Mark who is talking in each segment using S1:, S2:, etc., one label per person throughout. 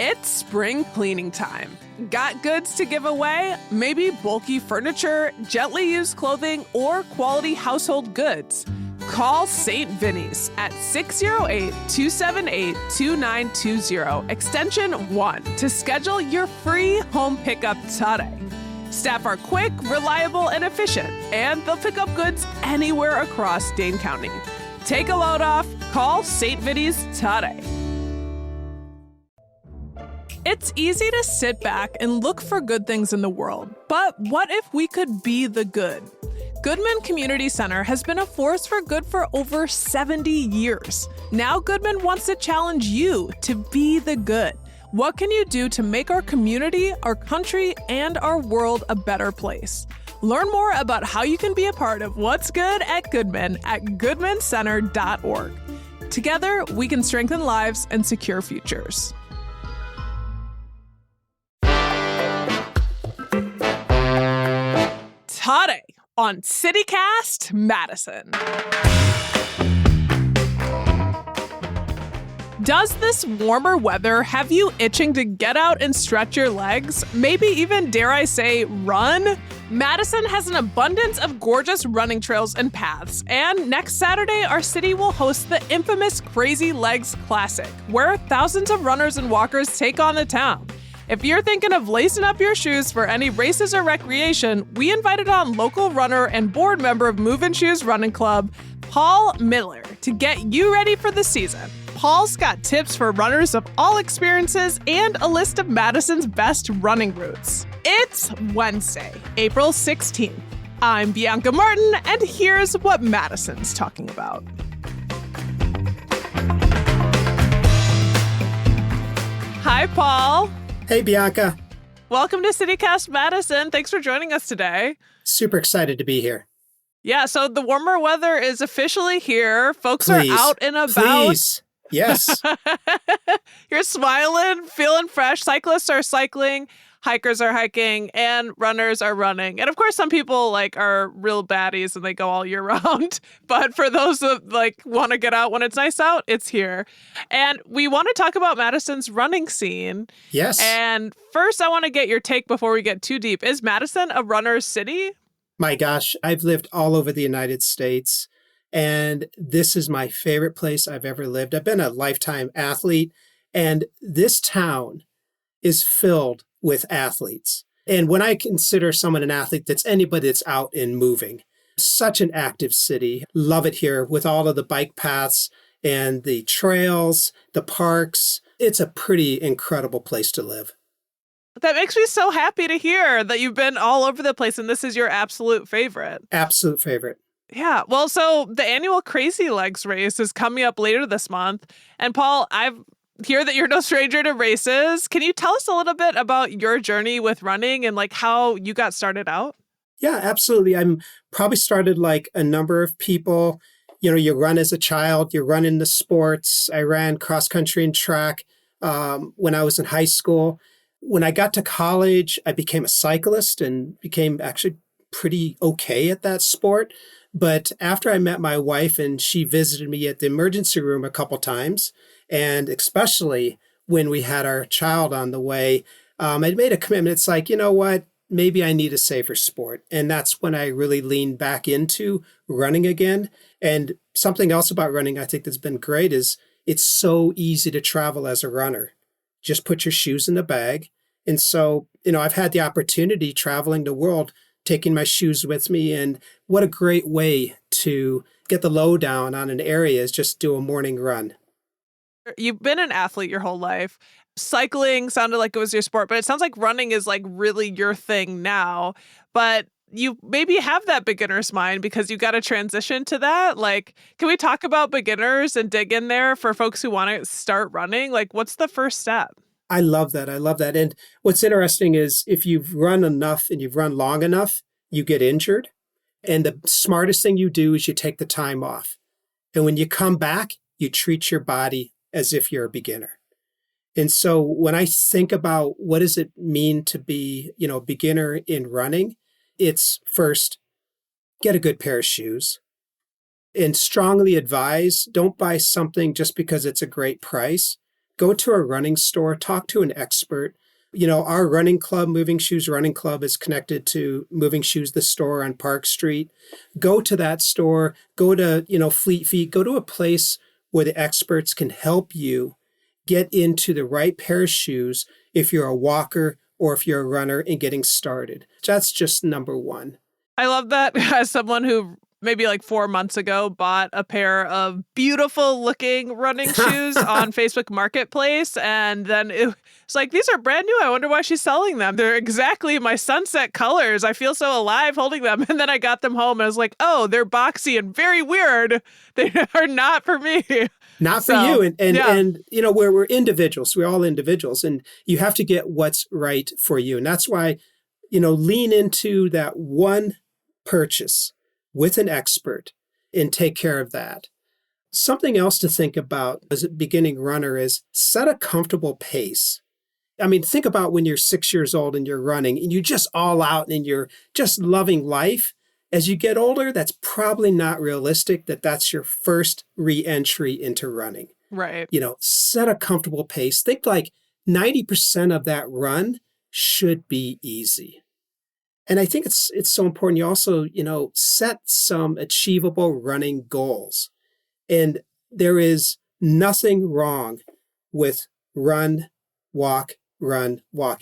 S1: It's spring cleaning time. Got goods to give away? Maybe bulky furniture, gently used clothing, or quality household goods? Call St. Vinny's at 608-278-2920, extension 1, to schedule your free home pickup today. Staff are quick, reliable, and efficient, and they'll pick up goods anywhere across Dane County. Take a load off. Call St. Vinny's today. It's easy to sit back and look for good things in the world, but what if we could be the good? Goodman Community Center has been a force for good for over 70 years. Now Goodman wants to challenge you to be the good. What can you do to make our community, our country, and our world a better place? Learn more about how you can be a part of what's good at Goodman at goodmancenter.org. Together, we can strengthen lives and secure futures. Today on CityCast Madison. Does this warmer weather have you itching to get out and stretch your legs? Maybe even, dare I say, run? Madison has an abundance of gorgeous running trails and paths, and next Saturday, our city will host the infamous Crazy Legs Classic, where thousands of runners and walkers take on the town. If you're thinking of lacing up your shoes for any races or recreation, we invited on local runner and board member of Move and Shoes Running Club, Paul Miller, to get you ready for the season. Paul's got tips for runners of all experiences and a list of Madison's best running routes. It's Wednesday, April 16th. I'm Bianca Martin, and here's what Madison's talking about. Hi, Paul.
S2: Hey, Bianca.
S1: Welcome to CityCast Madison. Thanks for joining us today.
S2: Super excited to be here.
S1: Yeah, so the warmer weather is officially here. Folks are out and about.
S2: Please. Yes.
S1: You're smiling, feeling fresh. Cyclists are cycling, hikers are hiking, and runners are running. And of course, some people are real baddies and they go all year round. But for those that want to get out when it's nice out, it's here. And we want to talk about Madison's running scene.
S2: Yes.
S1: And first, I want to get your take before we get too deep. Is Madison a runner's city?
S2: My gosh, I've lived all over the United States, and this is my favorite place I've ever lived. I've been a lifetime athlete, and this town is filled with athletes. And when I consider someone an athlete, that's anybody that's out and moving. Such an active city. Love it here with all of the bike paths and the trails, the parks. It's a pretty incredible place to live.
S1: That makes me so happy to hear that you've been all over the place and this is your absolute favorite.
S2: Absolute favorite.
S1: Yeah. Well, so the annual Crazy Legs race is coming up later this month. And Paul, I hear that you're no stranger to races. Can you tell us a little bit about your journey with running and how you got started out?
S2: Yeah, absolutely. I'm probably started like a number of people. You run as a child, you run in the sports. I ran cross country and track when I was in high school. When I got to college, I became a cyclist and became actually pretty okay at that sport. But after I met my wife and she visited me at the emergency room a couple times, and especially when we had our child on the way, I made a commitment. It's like, you know what? Maybe I need a safer sport. And that's when I really leaned back into running again. And something else about running I think that's been great is it's so easy to travel as a runner. Just put your shoes in the bag. And so, I've had the opportunity traveling the world, taking my shoes with me. And what a great way to get the lowdown on an area is just do a morning run.
S1: You've been an athlete your whole life. Cycling sounded like it was your sport, but it sounds like running is really your thing now. But you maybe have that beginner's mind because you got to transition to that. Can we talk about beginners and dig in there for folks who want to start running? What's the first step?
S2: I love that. And what's interesting is if you've run enough and you've run long enough, you get injured. And the smartest thing you do is you take the time off. And when you come back, you treat your body as if you're a beginner. And so when I think about what does it mean to be, a beginner in running, it's first, get a good pair of shoes. And strongly advise, don't buy something just because it's a great price. go to a running store, talk to an expert. Our running club, Moving Shoes Running Club, is connected to Moving Shoes, the store on Park Street. Go to that store, go to, Fleet Feet, go to a place where the experts can help you get into the right pair of shoes if you're a walker or if you're a runner and getting started. That's just number one.
S1: I love that as someone who maybe like 4 months ago bought a pair of beautiful looking running shoes on Facebook Marketplace. And then it's like, these are brand new. I wonder why she's selling them. They're exactly my sunset colors. I feel so alive holding them. And then I got them home and I was like, oh, they're boxy and very weird. They are not for me.
S2: Not for you. And we're individuals. We're all individuals. And you have to get what's right for you. And that's why, lean into that one purchase with an expert and take care of that. Something else to think about as a beginning runner is set a comfortable pace. I mean, think about when you're 6 years old and you're running and you're just all out and you're just loving life. As you get older, that's probably not realistic that's your first re-entry into running.
S1: Right.
S2: Set a comfortable pace. Think like 90% of that run should be easy. And I think it's so important. You also, set some achievable running goals. And there is nothing wrong with run, walk.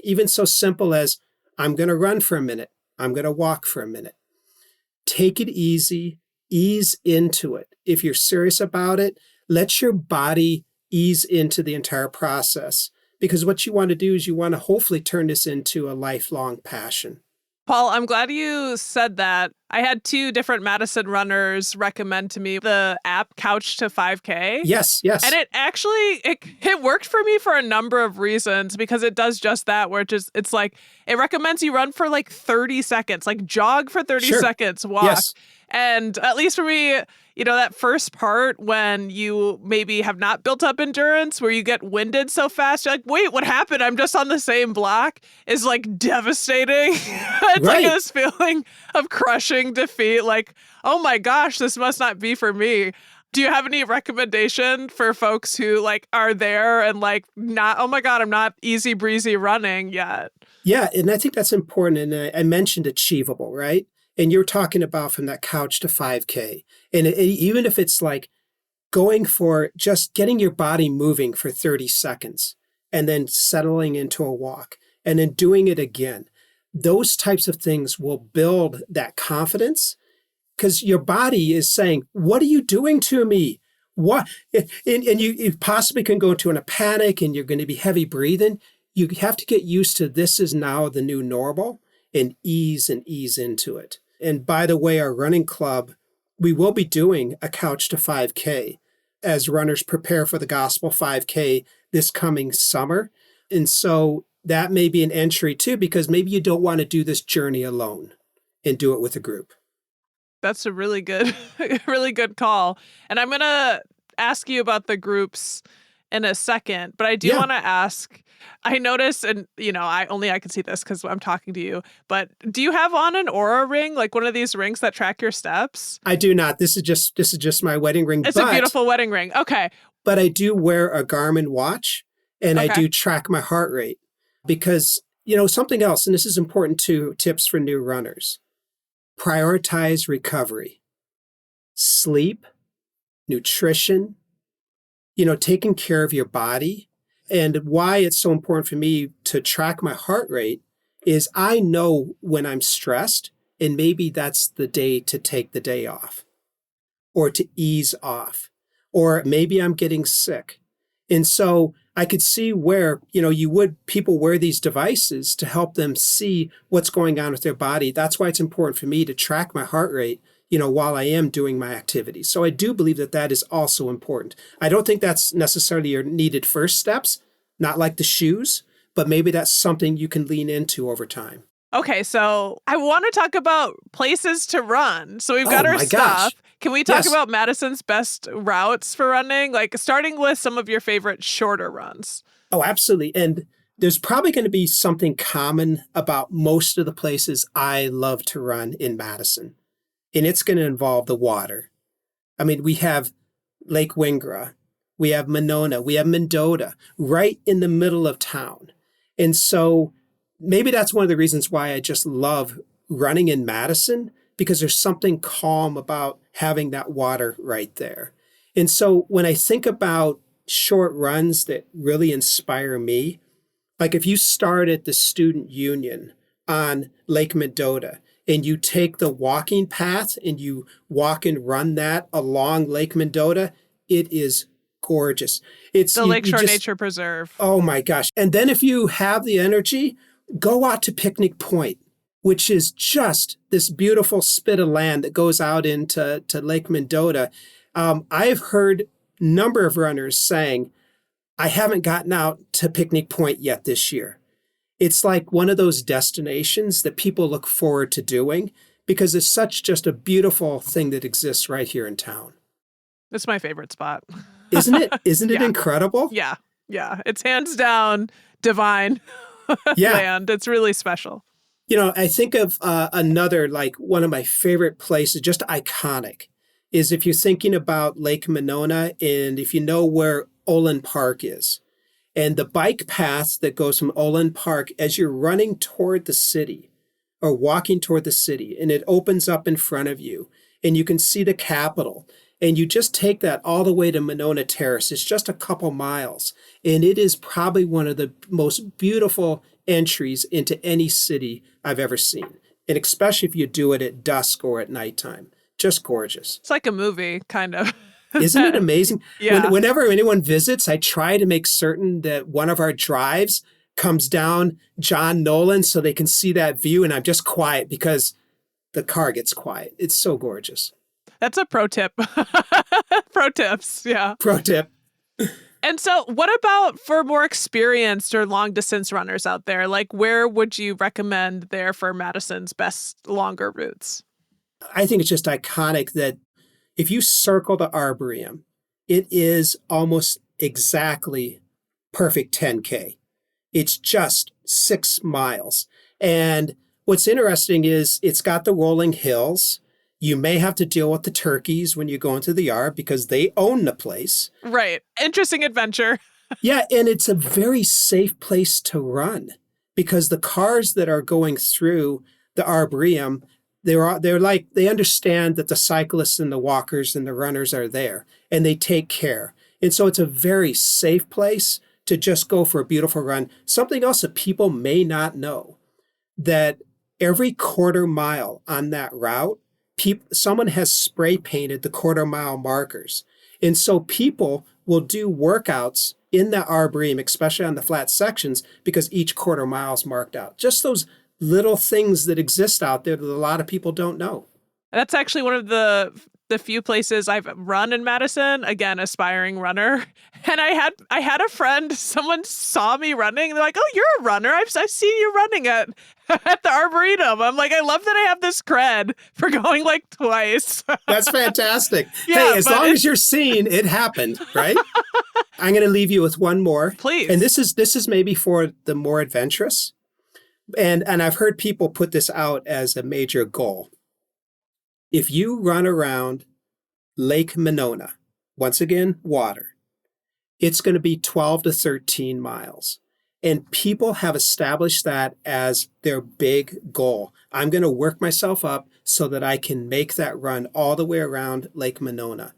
S2: Even so simple as I'm going to run for a minute. I'm going to walk for a minute. Take it easy, ease into it. If you're serious about it, let your body ease into the entire process. Because what you want to do is you want to hopefully turn this into a lifelong passion.
S1: Paul, I'm glad you said that. I had 2 different Madison runners recommend to me the app Couch to 5K.
S2: Yes.
S1: And it actually, it worked for me for a number of reasons because it does just that, where it's like, it recommends you run for like 30 seconds, like jog for 30 seconds, walk.
S2: Yes.
S1: And at least for me, that first part when you maybe have not built up endurance, where you get winded so fast, you're like, wait, what happened? I'm just on the same block, is like devastating. It's like this feeling of crushing defeat. Like, oh my gosh, this must not be for me. Do you have any recommendation for folks who like are there and like not, oh my God, I'm not easy breezy running yet?
S2: Yeah. And I think that's important. And I mentioned achievable, right? And you're talking about from that couch to 5K. And even if it's like going for just getting your body moving for 30 seconds and then settling into a walk and then doing it again, those types of things will build that confidence because your body is saying, what are you doing to me? What? And you possibly can go into a panic and you're going to be heavy breathing. You have to get used to this is now the new normal and ease into it. And by the way, our running club, we will be doing a Couch to 5K as runners prepare for the Gospel 5K this coming summer. And so that may be an entry too, because maybe you don't want to do this journey alone and do it with a group.
S1: That's a really good call. And I'm going to ask you about the groups in a second, but I do want to ask, I noticed, and I can see this because I'm talking to you, but do you have on an Oura ring, like one of these rings that track your steps?
S2: I do not. This is just my wedding ring.
S1: It's a beautiful wedding ring. Okay.
S2: But I do wear a Garmin watch and I do track my heart rate because, something else, and this is important too, tips for new runners. Prioritize recovery, sleep, nutrition, taking care of your body. And why it's so important for me to track my heart rate is I know when I'm stressed, and maybe that's the day to take the day off or to ease off, or maybe I'm getting sick. And so I could see where, people wear these devices to help them see what's going on with their body. That's why it's important for me to track my heart rate, while I am doing my activities. So I do believe that is also important. I don't think that's necessarily your needed first steps, not like the shoes, but maybe that's something you can lean into over time.
S1: Okay, so I want to talk about places to run. So we've got our stuff. Can we talk about Madison's best routes for running? Like starting with some of your favorite shorter runs.
S2: Oh, absolutely. And there's probably going to be something common about most of the places I love to run in Madison. And it's going to involve the water. I mean, we have Lake Wingra. we have Monona, we have Mendota, right in the middle of town. And so maybe that's one of the reasons why I just love running in Madison, because there's something calm about having that water right there. And so when I think about short runs that really inspire me, like if you start at the Student Union on Lake Mendota and you take the walking path and you walk and run that along Lake Mendota, it is gorgeous. It's
S1: the Lakeshore Nature Preserve.
S2: Oh my gosh. And then if you have the energy, go out to Picnic Point, which is just this beautiful spit of land that goes out into Lake Mendota. I've heard a number of runners saying, I haven't gotten out to Picnic Point yet this year. It's like one of those destinations that people look forward to doing because it's such just a beautiful thing that exists right here in town.
S1: It's my favorite spot.
S2: Isn't it? Isn't it incredible?
S1: Yeah. Yeah. It's hands down divine land. It's really special.
S2: You know, I think of another, like one of my favorite places, just iconic, is if you're thinking about Lake Monona and if you know where Olin Park is, and the bike path that goes from Olin Park as you're running toward the city or walking toward the city, and it opens up in front of you and you can see the Capitol, and you just take that all the way to Monona Terrace. It's just a couple miles, and it is probably one of the most beautiful entries into any city I've ever seen, and especially if you do it at dusk or at nighttime. Just gorgeous.
S1: It's like a movie, kind of.
S2: Isn't it amazing?
S1: Yeah.
S2: Whenever anyone visits, I try to make certain that one of our drives comes down John Nolan so they can see that view, and I'm just quiet because the car gets quiet. It's so gorgeous.
S1: That's a pro tip. Pro tips, yeah.
S2: Pro tip.
S1: And so what about for more experienced or long distance runners out there? Like, where would you recommend there for Madison's best longer routes?
S2: I think it's just iconic that if you circle the Arboretum, it is almost exactly perfect 10K. It's just 6 miles. And what's interesting is it's got the rolling hills. You may have to deal with the turkeys when you go into the yard because they own the place.
S1: Right. Interesting adventure.
S2: Yeah, and it's a very safe place to run because the cars that are going through the Arboretum, they're like, they understand that the cyclists and the walkers and the runners are there and they take care. And so it's a very safe place to just go for a beautiful run. Something else that people may not know, that every quarter mile on that route, someone has spray painted the quarter mile markers. And so people will do workouts in the Arboretum, especially on the flat sections, because each quarter mile is marked out. Just those little things that exist out there that a lot of people don't know.
S1: That's actually one of the few places I've run in Madison. Again, aspiring runner. And I had a friend, someone saw me running. They're like, "Oh, you're a runner. I've seen you running at the Arboretum." I'm like, I love that I have this cred for going like twice.
S2: That's fantastic.
S1: Yeah,
S2: hey, as long as you're seen, it happened, right? I'm going to leave you with one more.
S1: Please.
S2: And this is maybe for the more adventurous. And I've heard people put this out as a major goal. If you run around Lake Monona, once again, water, it's going to be 12 to 13 miles. And people have established that as their big goal. I'm going to work myself up so that I can make that run all the way around Lake Monona.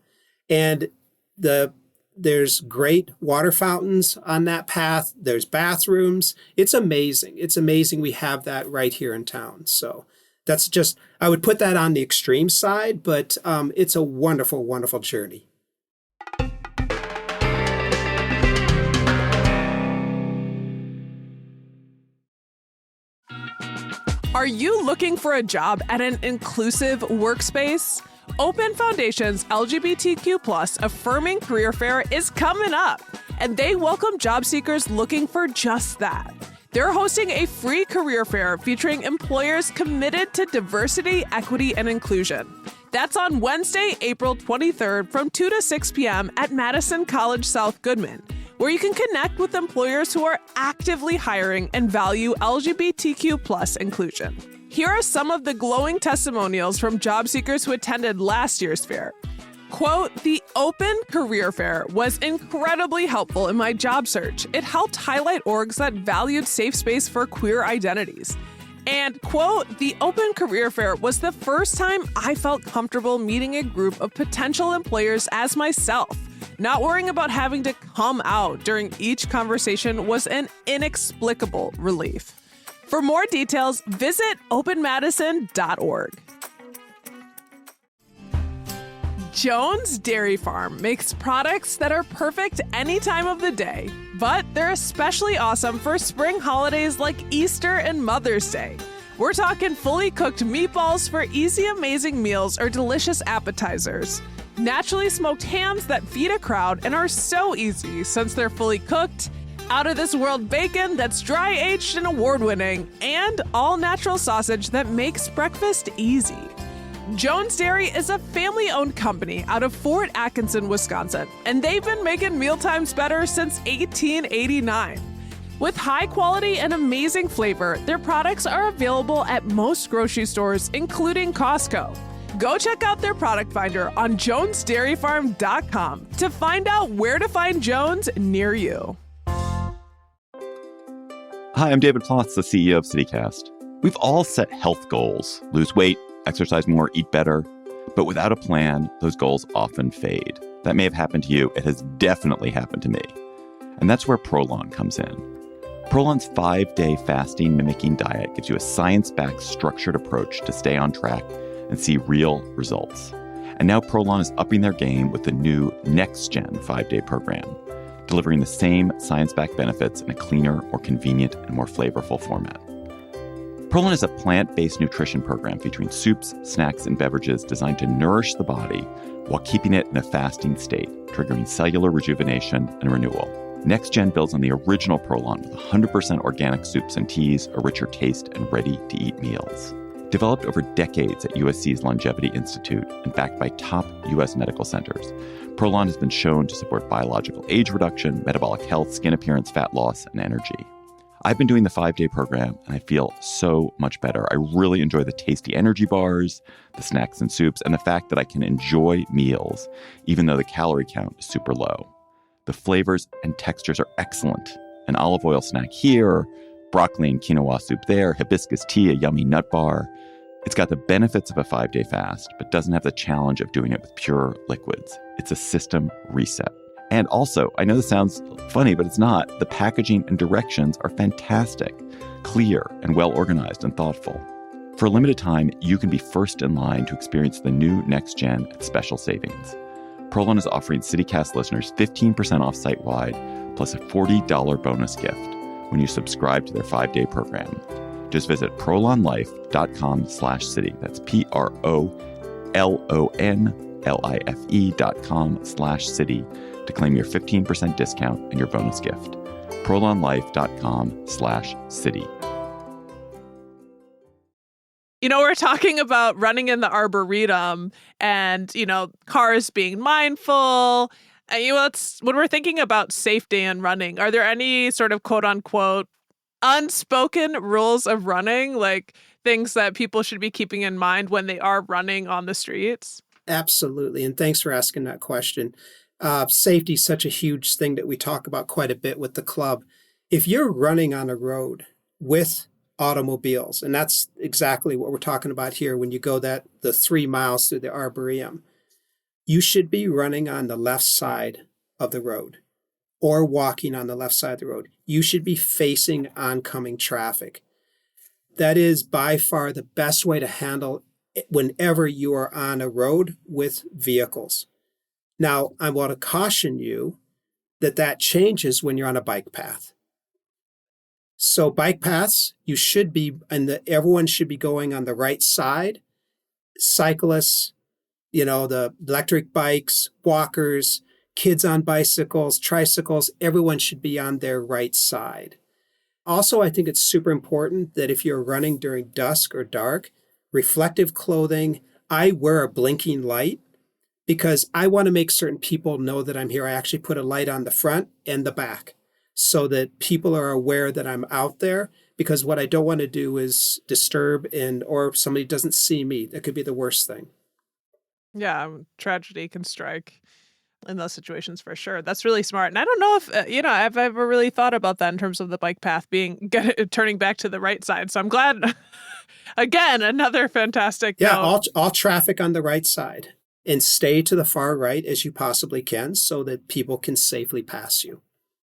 S2: And there's great water fountains on that path. There's bathrooms. It's amazing. It's amazing we have that right here in town. So that's just, I would put that on the extreme side, but it's a wonderful, wonderful journey.
S1: Are you looking for a job at an inclusive workspace? Open Foundation's LGBTQ+ Affirming Career Fair is coming up, and they welcome job seekers looking for just that. They're hosting a free career fair featuring employers committed to diversity, equity, and inclusion. That's on Wednesday, April 23rd from 2 to 6 p.m. at Madison College South Goodman, where you can connect with employers who are actively hiring and value LGBTQ+ inclusion. Here are some of the glowing testimonials from job seekers who attended last year's fair. Quote, the Open Career Fair was incredibly helpful in my job search. It helped highlight orgs that valued safe space for queer identities. And, quote, the Open Career Fair was the first time I felt comfortable meeting a group of potential employers as myself. Not worrying about having to come out during each conversation was an inexplicable relief. For more details, visit openmadison.org. Jones Dairy Farm makes products that are perfect any time of the day, but they're especially awesome for spring holidays like Easter and Mother's Day. We're talking fully cooked meatballs for easy, amazing meals or delicious appetizers. Naturally smoked hams that feed a crowd and are so easy since they're fully cooked. Out of this world bacon that's dry aged and award winning, and all natural sausage that makes breakfast easy. Jones Dairy is a family-owned company out of Fort Atkinson, Wisconsin, and they've been making mealtimes better since 1889. With high quality and amazing flavor, their products are available at most grocery stores, including Costco. Go check out their product finder on jonesdairyfarm.com to find out where to find Jones near you.
S3: Hi, I'm David Plotz, the CEO of CityCast. We've all set health goals: lose weight, exercise more, eat better. But without a plan, those goals often fade. That may have happened to you. It has definitely happened to me. And that's where Prolon comes in. Prolon's 5-day fasting mimicking diet gives you a science-backed, structured approach to stay on track and see real results. And now Prolon is upping their game with the new next-gen 5-day program, delivering the same science-backed benefits in a cleaner, more convenient, and more flavorful format. Prolon is a plant-based nutrition program featuring soups, snacks, and beverages designed to nourish the body while keeping it in a fasting state, triggering cellular rejuvenation and renewal. Next Gen builds on the original Prolon with 100% organic soups and teas, a richer taste, and ready-to-eat meals. Developed over decades at USC's Longevity Institute and backed by top U.S. medical centers, Prolon has been shown to support biological age reduction, metabolic health, skin appearance, fat loss, and energy. I've been doing the 5-day program, and I feel so much better. I really enjoy the tasty energy bars, the snacks and soups, and the fact that I can enjoy meals, even though the calorie count is super low. The flavors and textures are excellent. An olive oil snack here, broccoli and quinoa soup there, hibiscus tea, a yummy nut bar. It's got the benefits of a 5-day fast, but doesn't have the challenge of doing it with pure liquids. It's a system reset. And also, I know this sounds funny, but it's not. The packaging and directions are fantastic, clear, and well organized and thoughtful. For a limited time, you can be first in line to experience the new Next Gen at special savings. Prolon is offering CityCast listeners 15% off site-wide, plus a $40 bonus gift when you subscribe to their 5-day program. Just visit prolonlife.com/city. That's PROLONLIFE.com/city to claim your 15% discount and your bonus gift. prolonlife.com/city.
S1: You know, we're talking about running in the Arboretum and, cars being mindful. And, when we're thinking about safety and running, are there any sort of quote unquote unspoken rules of running, like things that people should be keeping in mind when they are running on the streets?
S2: Absolutely. And thanks for asking that question. Safety is such a huge thing that we talk about quite a bit with the club. If you're running on a road with automobiles, and that's exactly what we're talking about here when you go the 3 miles through the Arboretum, you should be running on the left side of the road or walking on the left side of the road. You should be facing oncoming traffic. That is by far the best way to handle it whenever you are on a road with vehicles. Now, I want to caution you that changes when you're on a bike path. So bike paths, you should be, everyone should be going on the right side. Cyclists, the electric bikes, walkers, kids on bicycles, tricycles, everyone should be on their right side. Also, I think it's super important that if you're running during dusk or dark, reflective clothing, I wear a blinking light because I want to make certain people know that I'm here. I actually put a light on the front and the back so that people are aware that I'm out there, because what I don't want to do is disturb or if somebody doesn't see me. That could be the worst thing.
S1: Yeah, tragedy can strike in those situations for sure. That's really smart. And I don't know if, I've ever really thought about that in terms of the bike path turning back to the right side. So I'm glad, again, another fantastic
S2: Yeah,
S1: note.
S2: all traffic on the right side, and stay to the far right as you possibly can so that people can safely pass you.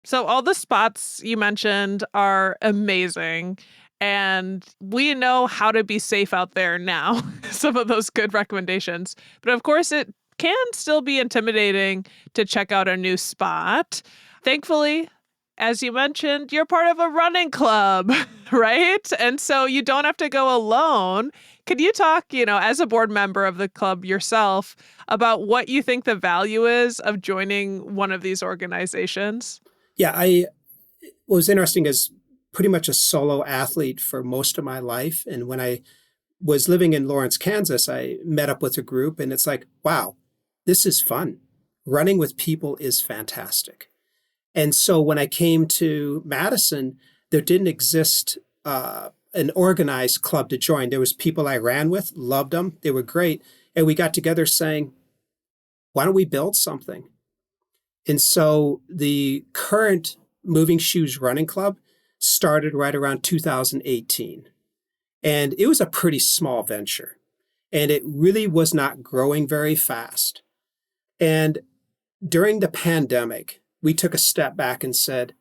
S1: So all the spots you mentioned are amazing. And we know how to be safe out there now. Some of those good recommendations. But of course, it can still be intimidating to check out a new spot. Thankfully, as you mentioned, you're part of a running club, right? And so you don't have to go alone. Could you talk, as a board member of the club yourself, about what you think the value is of joining one of these organizations?
S2: Yeah, what was interesting is pretty much a solo athlete for most of my life. And when I was living in Lawrence, Kansas, I met up with a group and it's like, wow, this is fun. Running with people is fantastic. And so when I came to Madison, there didn't exist an organized club to join. There was people I ran with, loved them. They were great. And we got together saying, why don't we build something? And so the current Moving Shoes Running Club started right around 2018. And it was a pretty small venture. And it really was not growing very fast. And during the pandemic, we took a step back and said,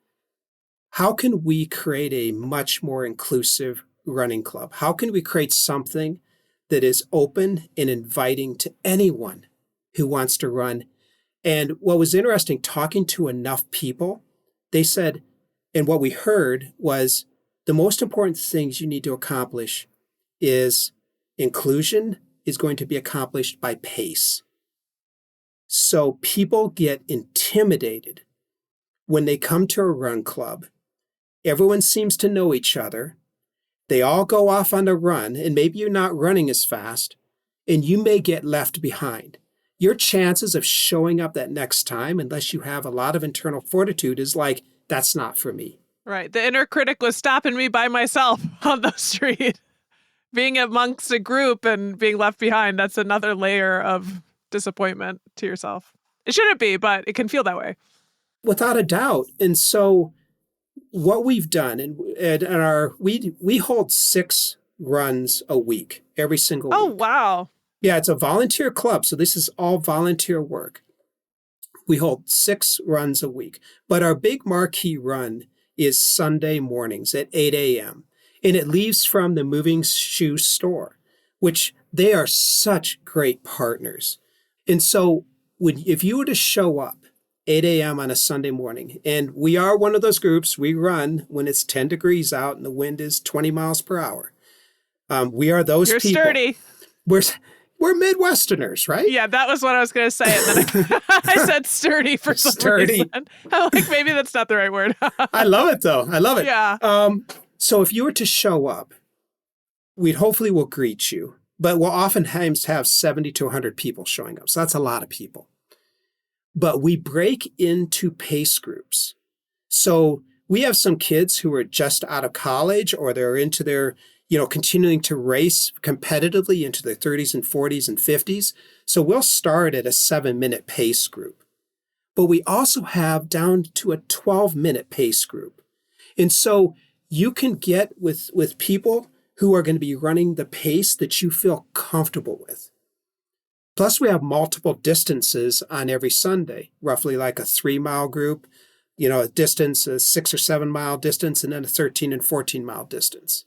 S2: how can we create a much more inclusive running club? How can we create something that is open and inviting to anyone who wants to run? And what was interesting, talking to enough people, they said, and what we heard was the most important things you need to accomplish is inclusion is going to be accomplished by pace. So people get intimidated when they come to a run club. Everyone seems to know each other. They all go off on a run, and maybe you're not running as fast, and you may get left behind. Your chances of showing up that next time, unless you have a lot of internal fortitude, is like, that's not for me.
S1: Right. The inner critic was stopping me by myself on the street. Being amongst a group and being left behind, that's another layer of disappointment to yourself. It shouldn't be, but it can feel that way.
S2: Without a doubt. And so what we've done, we hold 6 runs a week, every single week.
S1: Oh, wow.
S2: Yeah, it's a volunteer club, so this is all volunteer work. We hold 6 runs a week, but our big marquee run is Sunday mornings at 8 a.m., and it leaves from the Moving Shoe store, which they are such great partners. And so if you were to show up 8 a.m. on a Sunday morning, and we are one of those groups, we run when it's 10 degrees out and the wind is 20 miles per hour. We are those
S1: You're
S2: people.
S1: Sturdy.
S2: We're Midwesterners, right?
S1: Yeah, that was what I was going to say. And then I said sturdy for some reason. I'm like, maybe that's not the right word.
S2: I love it, though. I love it.
S1: Yeah.
S2: So if you were to show up, hopefully we'll greet you, but we'll oftentimes have 70 to 100 people showing up. So that's a lot of people. But we break into pace groups. So we have some kids who are just out of college or they're into their continuing to race competitively into their 30s and 40s and 50s. So we'll start at a 7-minute pace group. But we also have down to a 12-minute pace group. And so you can get with people who are going to be running the pace that you feel comfortable with. Plus, we have multiple distances on every Sunday, roughly like a 3-mile group, a distance, a 6 or 7 mile distance, and then a 13 and 14 mile distance.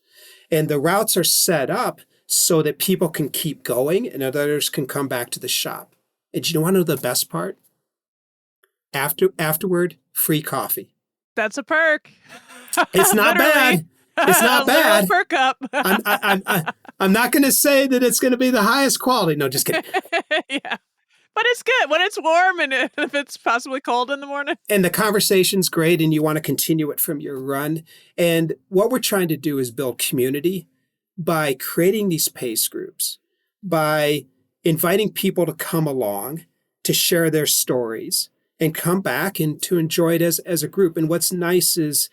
S2: And the routes are set up so that people can keep going and others can come back to the shop. And you want to know the best part? Afterward, free coffee.
S1: That's a perk.
S2: It's not bad. It's not bad.
S1: Perk up.
S2: I'm not going to say that it's going to be the highest quality. No, just kidding.
S1: Yeah. But it's good when it's warm and if it's possibly cold in the morning.
S2: And the conversation's great and you want to continue it from your run. And what we're trying to do is build community by creating these pace groups, by inviting people to come along, to share their stories and come back and to enjoy it as a group. And what's nice is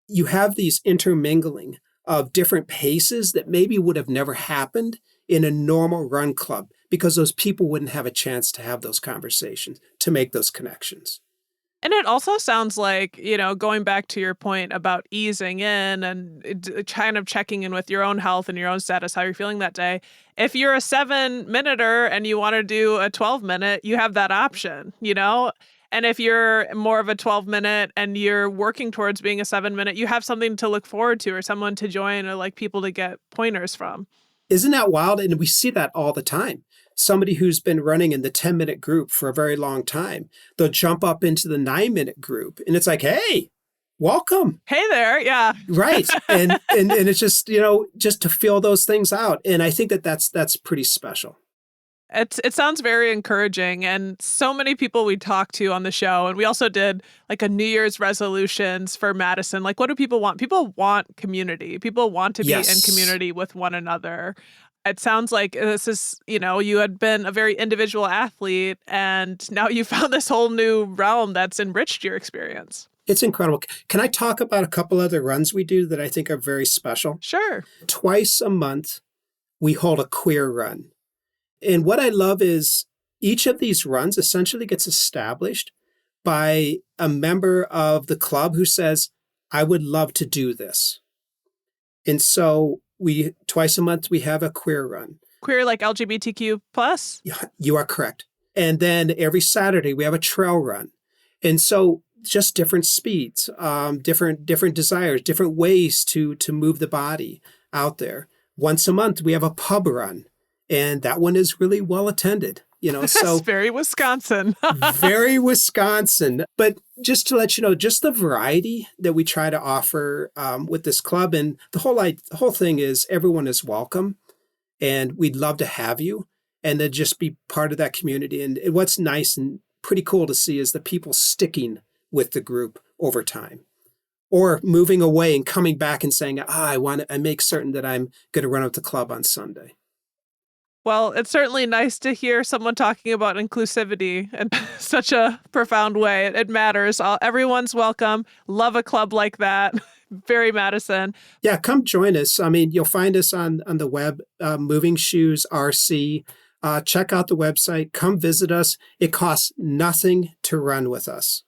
S2: you have these intermingling of different paces that maybe would have never happened in a normal run club because those people wouldn't have a chance to have those conversations, to make those connections.
S1: And it also sounds like, going back to your point about easing in and kind of checking in with your own health and your own status, how you're feeling that day. If you're a 7-minuter and you want to do a 12-minute, you have that option, And if you're more of a 12-minute and you're working towards being a 7-minute, you have something to look forward to or someone to join or like people to get pointers from.
S2: Isn't that wild? And we see that all the time. Somebody who's been running in the 10-minute group for a very long time, they'll jump up into the 9-minute group and it's like, hey, welcome.
S1: Hey there. Yeah.
S2: Right. And it's just, just to feel those things out. And I think that's pretty special.
S1: It sounds very encouraging, and so many people we talked to on the show, and we also did like a New Year's resolutions for Madison. Like, what do people want? People want community. People want to be in community with one another. It sounds like this is, you had been a very individual athlete, and now you found this whole new realm that's enriched your experience.
S2: It's incredible. Can I talk about a couple other runs we do that I think are very special?
S1: Sure.
S2: Twice a month, we hold a queer run. And what I love is each of these runs essentially gets established by a member of the club who says, I would love to do this. And so twice a month, we have a queer run.
S1: Queer like LGBTQ plus?
S2: Yeah, you are correct. And then every Saturday, we have a trail run. And so just different speeds, different desires, different ways to move the body out there. Once a month, we have a pub run. And that one is really well attended, So
S1: That's very Wisconsin.
S2: Very Wisconsin. But just to let you know, just the variety that we try to offer with this club, and the whole thing is everyone is welcome, and we'd love to have you, and to just be part of that community. And what's nice and pretty cool to see is the people sticking with the group over time, or moving away and coming back and saying, I make certain that I'm going to run with the club on Sunday.
S1: Well, it's certainly nice to hear someone talking about inclusivity in such a profound way. It matters. Everyone's welcome. Love a club like that. Very Madison.
S2: Yeah, come join us. I mean, you'll find us on the web, Moving Shoes RC. Check out the website. Come visit us. It costs nothing to run with us.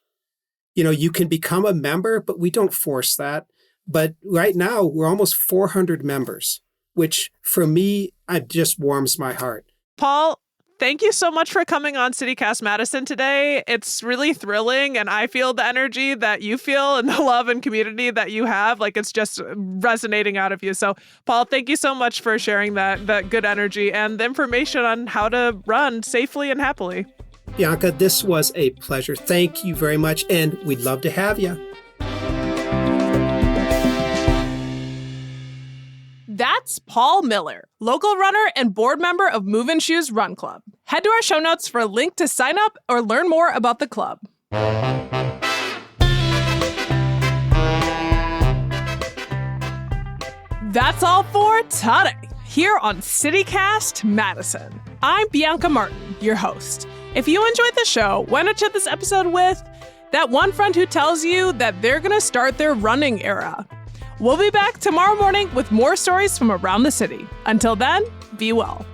S2: You can become a member, but we don't force that. But right now, we're almost 400 members, which for me, it just warms my heart.
S1: Paul, thank you so much for coming on CityCast Madison today. It's really thrilling, and I feel the energy that you feel and the love and community that you have. Like, it's just resonating out of you. So, Paul, thank you so much for sharing that good energy and the information on how to run safely and happily.
S2: Bianca, this was a pleasure. Thank you very much, and we'd love to have you.
S1: That's Paul Miller, local runner and board member of Movin' Shoes Run Club. Head to our show notes for a link to sign up or learn more about the club. That's all for today, here on CityCast Madison. I'm Bianca Martin, your host. If you enjoyed the show, why not share this episode with that one friend who tells you that they're going to start their running era. We'll be back tomorrow morning with more stories from around the city. Until then, be well.